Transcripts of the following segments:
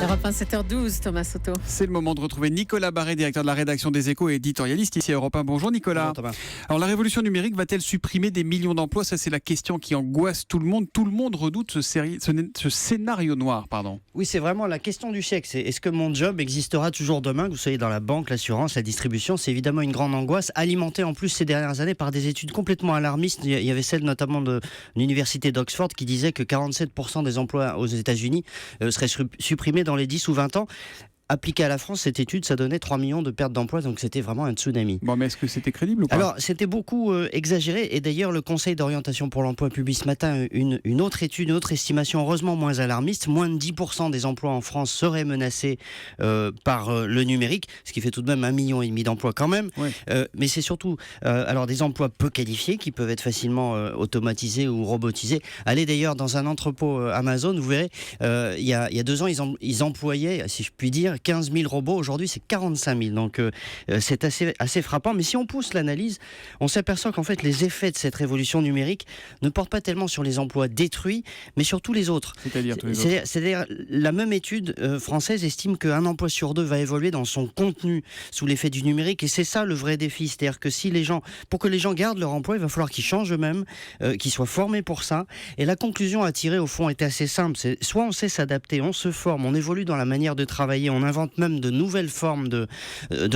Europe 1, 7h12, Thomas Soto. C'est le moment de retrouver Nicolas Barré, directeur de la rédaction des Échos et éditorialiste ici à Europe 1. Bonjour Nicolas. Bonjour Thomas. Alors la révolution numérique va-t-elle supprimer des millions d'emplois ? Ça c'est la question qui angoisse tout le monde. Tout le monde redoute ce scénario noir. Oui, c'est vraiment la question du siècle. C'est est-ce que mon job existera toujours demain ? Que vous soyez dans la banque, l'assurance, la distribution, c'est évidemment une grande angoisse, alimentée en plus ces dernières années par des études complètement alarmistes. Il y avait celle notamment de l'université d'Oxford qui disait que 47% des emplois aux États-Unis seraient supprimés dans les 10 ou 20 ans. Appliqué à la France, cette étude, ça donnait 3 millions de pertes d'emplois, donc c'était vraiment un tsunami. Bon, mais est-ce que c'était crédible ou pas ? Alors, c'était beaucoup exagéré, et d'ailleurs, le Conseil d'orientation pour l'emploi publie ce matin une autre étude, une autre estimation, heureusement moins alarmiste. Moins de 10% des emplois en France seraient menacés par le numérique, ce qui fait tout de même 1,5 million d'emplois quand même. Oui. Mais c'est surtout alors des emplois peu qualifiés qui peuvent être facilement automatisés ou robotisés. Allez d'ailleurs dans un entrepôt Amazon, vous verrez, il y a 2 ans, ils employaient, si je puis dire, 15 000 robots, aujourd'hui c'est 45 000, donc c'est assez frappant. Mais si on pousse l'analyse, on s'aperçoit qu'en fait les effets de cette révolution numérique ne portent pas tellement sur les emplois détruits, mais sur tous les autres. C'est-à-dire tous les autres. C'est-à-dire la même étude française estime qu'un emploi sur 2 va évoluer dans son contenu sous l'effet du numérique, et c'est ça le vrai défi. C'est-à-dire que pour que les gens gardent leur emploi, il va falloir qu'ils changent eux-mêmes, qu'ils soient formés pour ça. Et la conclusion à tirer au fond est assez simple. C'est soit on sait s'adapter, on se forme, on évolue dans la manière de travailler, on invente même de nouvelles formes de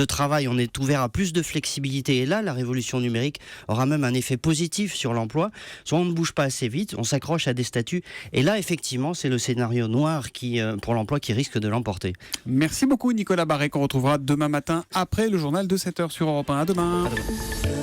travail, on est ouvert à plus de flexibilité, et là la révolution numérique aura même un effet positif sur l'emploi. Soit on ne bouge pas assez vite, on s'accroche à des statuts, et là effectivement c'est le scénario noir pour l'emploi qui risque de l'emporter. Merci beaucoup Nicolas Barré, qu'on retrouvera demain matin après le journal de 7h sur Europe 1. À demain. À demain.